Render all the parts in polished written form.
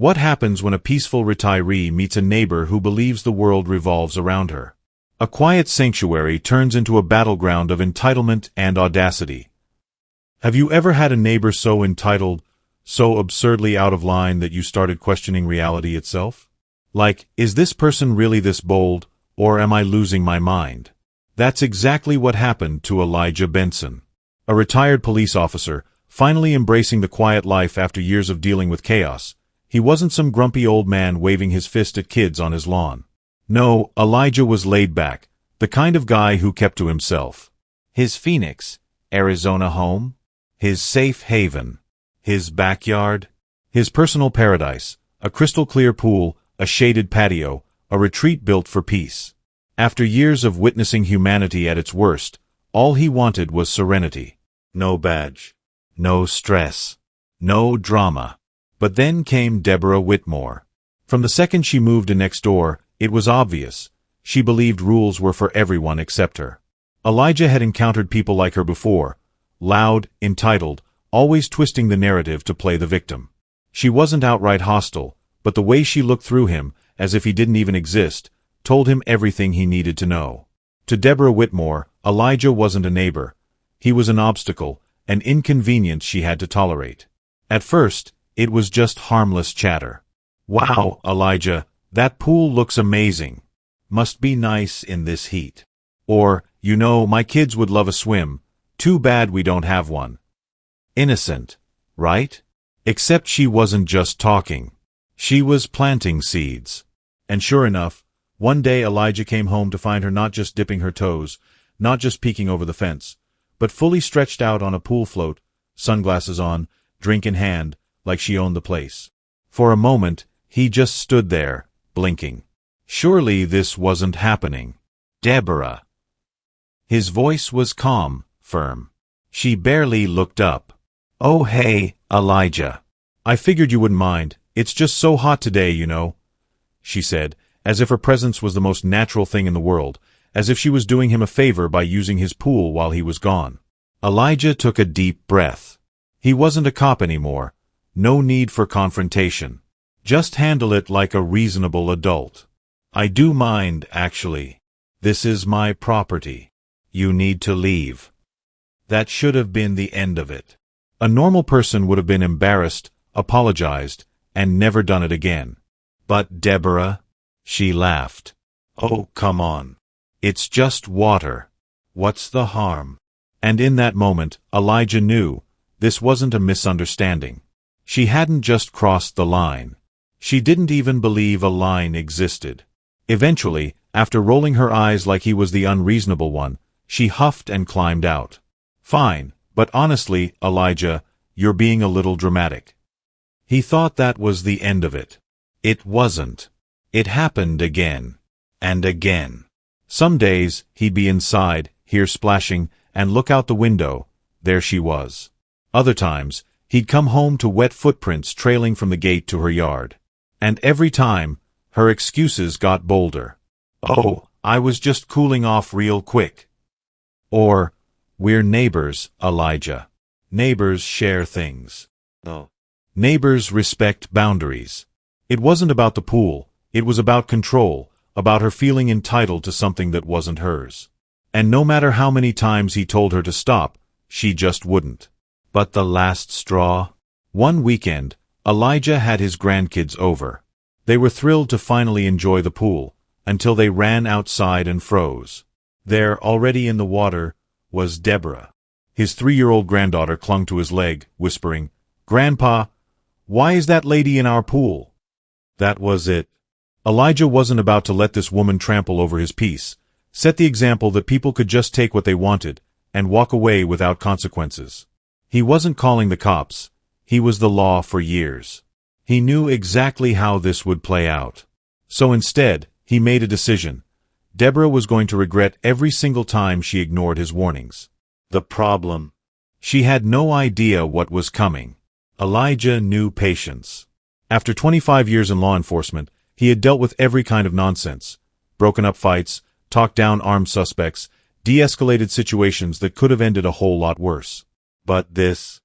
What happens when a peaceful retiree meets a neighbor who believes the world revolves around her? A quiet sanctuary turns into a battleground of entitlement and audacity. Have you ever had a neighbor so entitled, so absurdly out of line that you started questioning reality itself? Like, is this person really this bold, or am I losing my mind? That's exactly what happened to Elijah Benson. A retired police officer, finally embracing the quiet life after years of dealing with chaos. He wasn't some grumpy old man waving his fist at kids on his lawn. No, Elijah was laid back, the kind of guy who kept to himself. His Phoenix, Arizona home, his safe haven, his backyard, his personal paradise, a crystal-clear pool, a shaded patio, a retreat built for peace. After years of witnessing humanity at its worst, all he wanted was serenity. No badge, no stress, no drama. But then came Deborah Whitmore. From the second she moved in next door, it was obvious. She believed rules were for everyone except her. Elijah had encountered people like her before, loud, entitled, always twisting the narrative to play the victim. She wasn't outright hostile, but the way she looked through him, as if he didn't even exist, told him everything he needed to know. To Deborah Whitmore, Elijah wasn't a neighbor. He was an obstacle, an inconvenience she had to tolerate. At first, it was just harmless chatter. Wow, Elijah, that pool looks amazing. Must be nice in this heat. Or, you know, my kids would love a swim. Too bad we don't have one. Innocent, right? Except she wasn't just talking. She was planting seeds. And sure enough, one day Elijah came home to find her not just dipping her toes, not just peeking over the fence, but fully stretched out on a pool float, sunglasses on, drink in hand, like she owned the place. For a moment, he just stood there, blinking. Surely this wasn't happening. Deborah. His voice was calm, firm. She barely looked up. Oh hey, Elijah. I figured you wouldn't mind. It's just so hot today, you know, she said, as if her presence was the most natural thing in the world, as if she was doing him a favor by using his pool while he was gone. Elijah took a deep breath. He wasn't a cop anymore. No need for confrontation. Just handle it like a reasonable adult. I do mind, actually. This is my property. You need to leave. That should have been the end of it. A normal person would have been embarrassed, apologized, and never done it again. But Deborah? She laughed. Oh, come on. It's just water. What's the harm? And in that moment, Elijah knew this wasn't a misunderstanding. She hadn't just crossed the line. She didn't even believe a line existed. Eventually, after rolling her eyes like he was the unreasonable one, she huffed and climbed out. Fine, but honestly, Elijah, you're being a little dramatic. He thought that was the end of it. It wasn't. It happened again. And again. Some days, he'd be inside, hear splashing, and look out the window. There she was. Other times, he'd come home to wet footprints trailing from the gate to her yard. And every time, her excuses got bolder. Oh, I was just cooling off real quick. Or, we're neighbors, Elijah. Neighbors share things. No. Neighbors respect boundaries. It wasn't about the pool, it was about control, about her feeling entitled to something that wasn't hers. And no matter how many times he told her to stop, she just wouldn't. But the last straw? One weekend, Elijah had his grandkids over. They were thrilled to finally enjoy the pool, until they ran outside and froze. There, already in the water, was Deborah. His 3-year-old granddaughter clung to his leg, whispering, "Grandpa, why is that lady in our pool?" That was it. Elijah wasn't about to let this woman trample over his peace, set the example that people could just take what they wanted, and walk away without consequences. He wasn't calling the cops. He was the law for years. He knew exactly how this would play out. So instead, he made a decision. Deborah was going to regret every single time she ignored his warnings. The problem? She had no idea what was coming. Elijah knew patience. After 25 years in law enforcement, he had dealt with every kind of nonsense. Broken up fights, talked down armed suspects, de-escalated situations that could have ended a whole lot worse. But this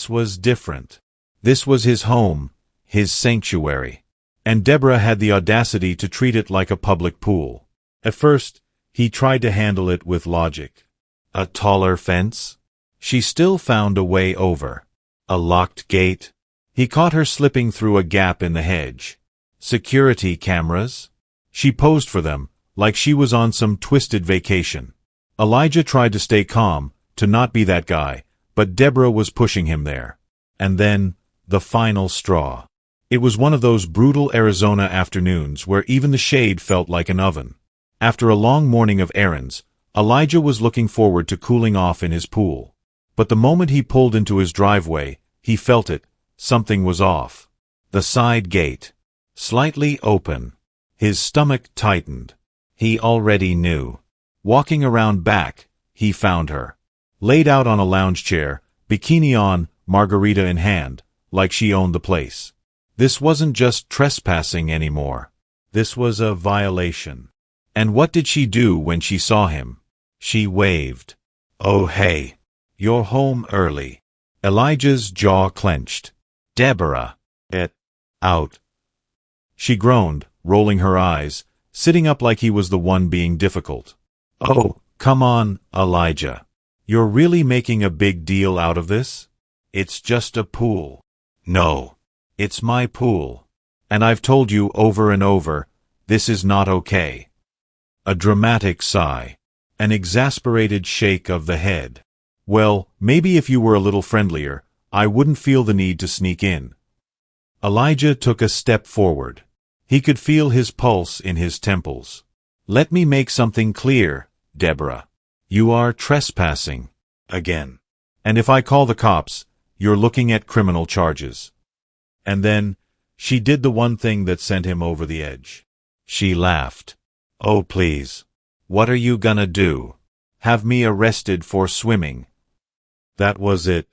was different. This was his home, his sanctuary. And Deborah had the audacity to treat it like a public pool. At first, he tried to handle it with logic. A taller fence? She still found a way over. A locked gate? He caught her slipping through a gap in the hedge. Security cameras? She posed for them, like she was on some twisted vacation. Elijah tried to stay calm, to not be that guy, but Deborah was pushing him there. And then, the final straw. It was one of those brutal Arizona afternoons where even the shade felt like an oven. After a long morning of errands, Elijah was looking forward to cooling off in his pool. But the moment he pulled into his driveway, he felt it. Something was off. The side gate. Slightly open. His stomach tightened. He already knew. Walking around back, he found her. Laid out on a lounge chair, bikini on, margarita in hand, like she owned the place. This wasn't just trespassing anymore. This was a violation. And what did she do when she saw him? She waved. "Oh hey. You're home early." Elijah's jaw clenched. "Deborah. Get out." She groaned, rolling her eyes, sitting up like he was the one being difficult. "Oh, come on, Elijah. You're really making a big deal out of this? It's just a pool." "No. It's my pool. And I've told you over and over, this is not okay." A dramatic sigh. An exasperated shake of the head. "Well, maybe if you were a little friendlier, I wouldn't feel the need to sneak in." Elijah took a step forward. He could feel his pulse in his temples. "Let me make something clear, Deborah. You are trespassing. Again. And if I call the cops, you're looking at criminal charges." And then, she did the one thing that sent him over the edge. She laughed. "Oh please. What are you gonna do? Have me arrested for swimming?" That was it.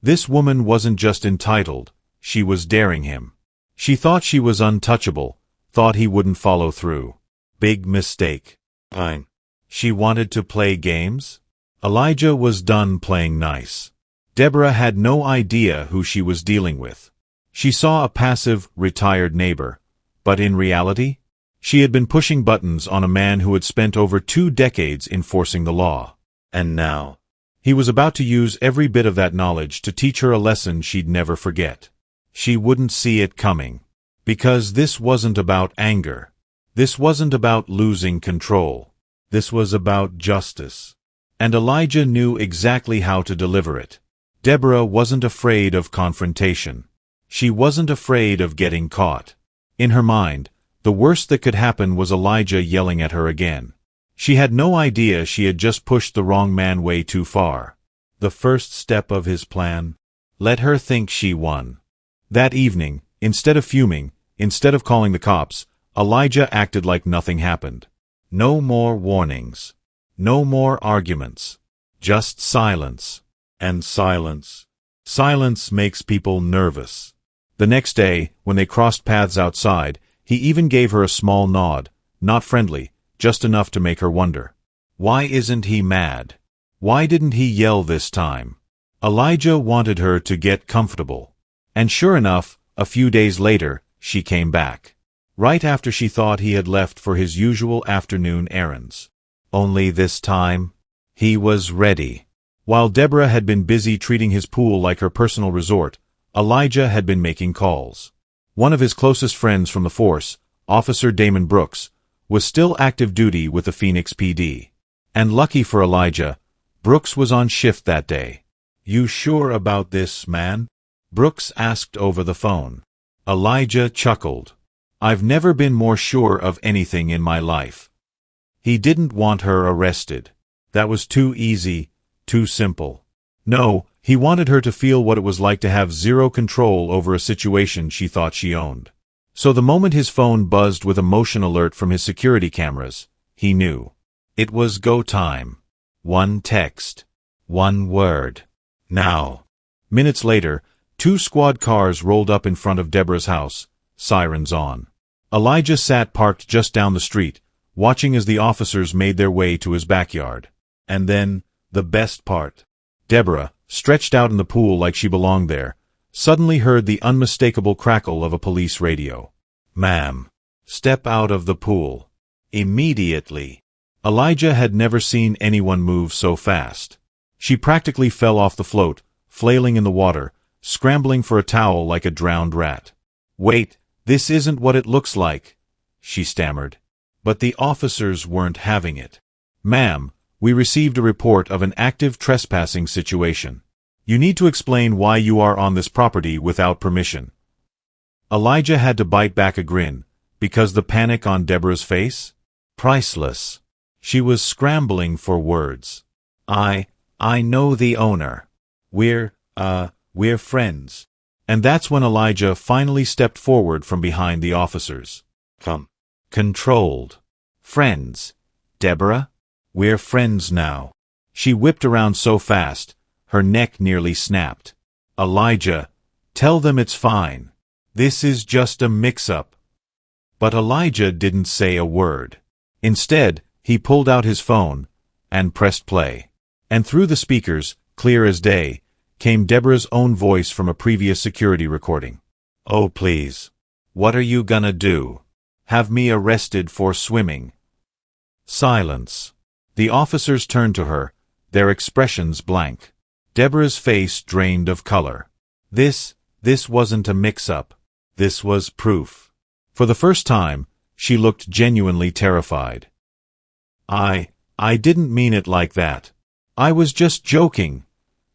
This woman wasn't just entitled, she was daring him. She thought she was untouchable, thought he wouldn't follow through. Big mistake. Fine. She wanted to play games? Elijah was done playing nice. Deborah had no idea who she was dealing with. She saw a passive, retired neighbor, but in reality, she had been pushing buttons on a man who had spent over 2 decades enforcing the law. And now, he was about to use every bit of that knowledge to teach her a lesson she'd never forget. She wouldn't see it coming. Because this wasn't about anger. This wasn't about losing control. This was about justice. And Elijah knew exactly how to deliver it. Deborah wasn't afraid of confrontation. She wasn't afraid of getting caught. In her mind, the worst that could happen was Elijah yelling at her again. She had no idea she had just pushed the wrong man way too far. The first step of his plan? Let her think she won. That evening, instead of fuming, instead of calling the cops, Elijah acted like nothing happened. No more warnings. No more arguments. Just silence. And silence. Silence makes people nervous. The next day, when they crossed paths outside, he even gave her a small nod, not friendly, just enough to make her wonder. Why isn't he mad? Why didn't he yell this time? Elijah wanted her to get comfortable. And sure enough, a few days later, she came back. Right after she thought he had left for his usual afternoon errands. Only this time, he was ready. While Deborah had been busy treating his pool like her personal resort, Elijah had been making calls. One of his closest friends from the force, Officer Damon Brooks, was still active duty with the Phoenix PD. And lucky for Elijah, Brooks was on shift that day. "You sure about this, man?" Brooks asked over the phone. Elijah chuckled. "I've never been more sure of anything in my life." He didn't want her arrested. That was too easy, too simple. No, he wanted her to feel what it was like to have zero control over a situation she thought she owned. So the moment his phone buzzed with a motion alert from his security cameras, he knew. It was go time. One text. One word. Now. Minutes later, 2 squad cars rolled up in front of Deborah's house, sirens on. Elijah sat parked just down the street, watching as the officers made their way to his backyard. And then, the best part. Deborah, stretched out in the pool like she belonged there, suddenly heard the unmistakable crackle of a police radio. "Ma'am, step out of the pool. Immediately." Elijah had never seen anyone move so fast. She practically fell off the float, flailing in the water, scrambling for a towel like a drowned rat. "Wait, this isn't what it looks like," she stammered. But the officers weren't having it. "Ma'am, we received a report of an active trespassing situation. You need to explain why you are on this property without permission." Elijah had to bite back a grin, because the panic on Deborah's face? Priceless. She was scrambling for words. I know the owner. We're friends." And that's when Elijah finally stepped forward from behind the officers. "Come." Controlled. "Friends. Deborah? We're friends now." She whipped around so fast, her neck nearly snapped. "Elijah, tell them it's fine. This is just a mix-up." But Elijah didn't say a word. Instead, he pulled out his phone and pressed play. And through the speakers, clear as day, came Deborah's own voice from a previous security recording. "Oh, please. What are you gonna do? Have me arrested for swimming?" Silence. The officers turned to her, their expressions blank. Deborah's face drained of color. This wasn't a mix-up. This was proof. For the first time, she looked genuinely terrified. I didn't mean it like that. I was just joking,"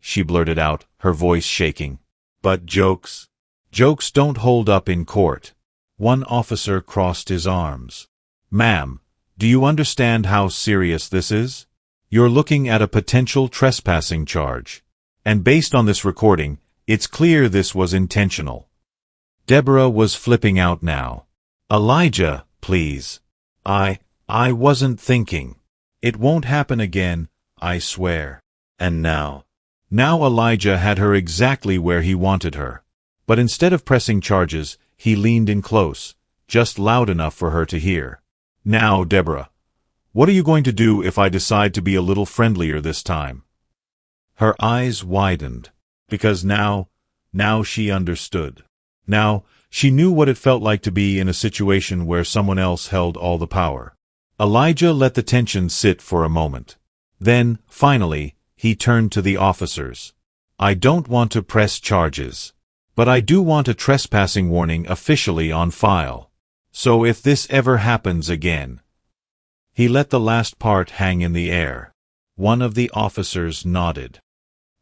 she blurted out, her voice shaking. "But jokes don't hold up in court." One officer crossed his arms. "Ma'am, do you understand how serious this is? You're looking at a potential trespassing charge. And based on this recording, it's clear this was intentional." Deborah was flipping out now. "Elijah, please. I wasn't thinking. It won't happen again, I swear." And now Elijah had her exactly where he wanted her. But instead of pressing charges, he leaned in close, just loud enough for her to hear. "Now, Deborah, what are you going to do if I decide to be a little friendlier this time?" Her eyes widened, because now she understood. Now, she knew what it felt like to be in a situation where someone else held all the power. Elijah let the tension sit for a moment. Then, finally, he turned to the officers. "I don't want to press charges. But I do want a trespassing warning officially on file. So if this ever happens again." He let the last part hang in the air. One of the officers nodded.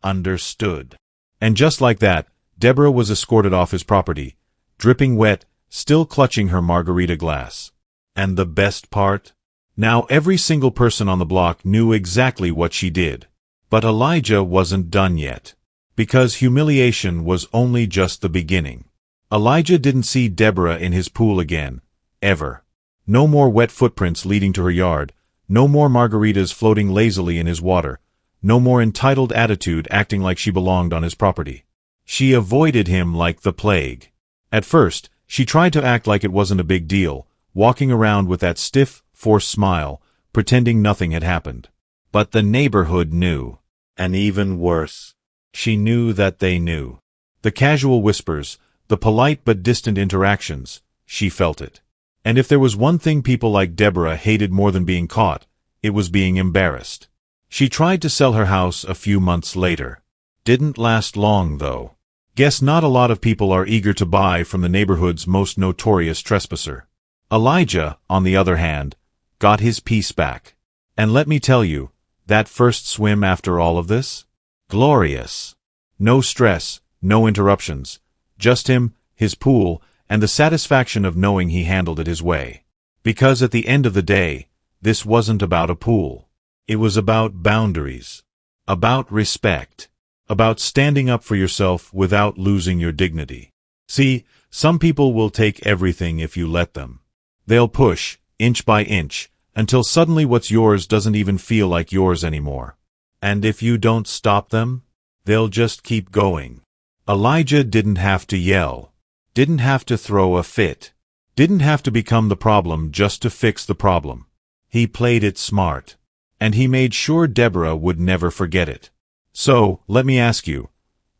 "Understood." And just like that, Deborah was escorted off his property, dripping wet, still clutching her margarita glass. And the best part? Now every single person on the block knew exactly what she did. But Elijah wasn't done yet. Because humiliation was only just the beginning. Elijah didn't see Deborah in his pool again. Ever. No more wet footprints leading to her yard. No more margaritas floating lazily in his water. No more entitled attitude acting like she belonged on his property. She avoided him like the plague. At first, she tried to act like it wasn't a big deal, walking around with that stiff, forced smile, pretending nothing had happened. But the neighborhood knew. And even worse, she knew that they knew. The casual whispers, the polite but distant interactions, she felt it. And if there was one thing people like Deborah hated more than being caught, it was being embarrassed. She tried to sell her house a few months later. Didn't last long, though. Guess not a lot of people are eager to buy from the neighborhood's most notorious trespasser. Elijah, on the other hand, got his peace back. And let me tell you, that first swim after all of this? Glorious. No stress, no interruptions. Just him, his pool, and the satisfaction of knowing he handled it his way. Because at the end of the day, this wasn't about a pool. It was about boundaries. About respect. About standing up for yourself without losing your dignity. See, some people will take everything if you let them. They'll push, inch by inch, until suddenly what's yours doesn't even feel like yours anymore. And if you don't stop them, they'll just keep going. Elijah didn't have to yell. Didn't have to throw a fit. Didn't have to become the problem just to fix the problem. He played it smart. And he made sure Deborah would never forget it. So, let me ask you,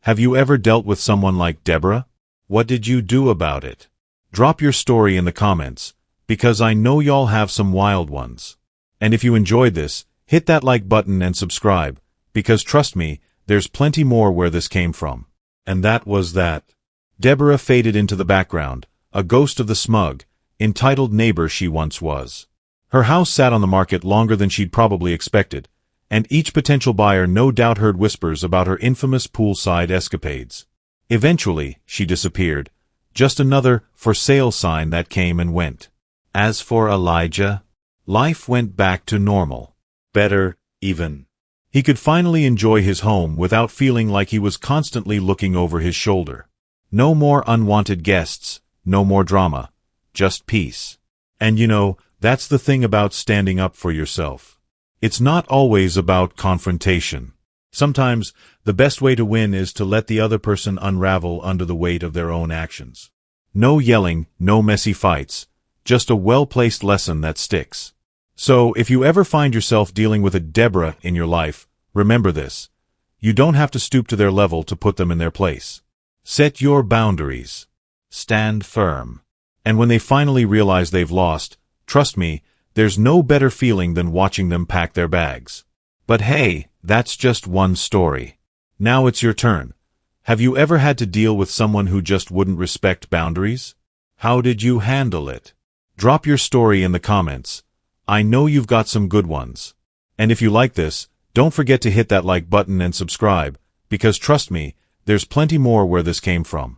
Have you ever dealt with someone like Deborah? What did you do about it? Drop your story in the comments, because I know y'all have some wild ones. And if you enjoyed this, hit that like button and subscribe, because trust me, there's plenty more where this came from. And that was that. Deborah faded into the background, a ghost of the smug, entitled neighbor she once was. Her house sat on the market longer than she'd probably expected, and each potential buyer no doubt heard whispers about her infamous poolside escapades. Eventually, she disappeared, just another for sale sign that came and went. As for Elijah, life went back to normal. Better, even. He could finally enjoy his home without feeling like he was constantly looking over his shoulder. No more unwanted guests, no more drama, just peace. And you know, that's the thing about standing up for yourself. It's not always about confrontation. Sometimes, the best way to win is to let the other person unravel under the weight of their own actions. No yelling, no messy fights, just a well-placed lesson that sticks. So, if you ever find yourself dealing with a Deborah in your life, remember this. You don't have to stoop to their level to put them in their place. Set your boundaries. Stand firm. And when they finally realize they've lost, trust me, there's no better feeling than watching them pack their bags. But hey, that's just one story. Now it's your turn. Have you ever had to deal with someone who just wouldn't respect boundaries? How did you handle it? Drop your story in the comments. I know you've got some good ones. And if you like this, don't forget to hit that like button and subscribe, because trust me, there's plenty more where this came from.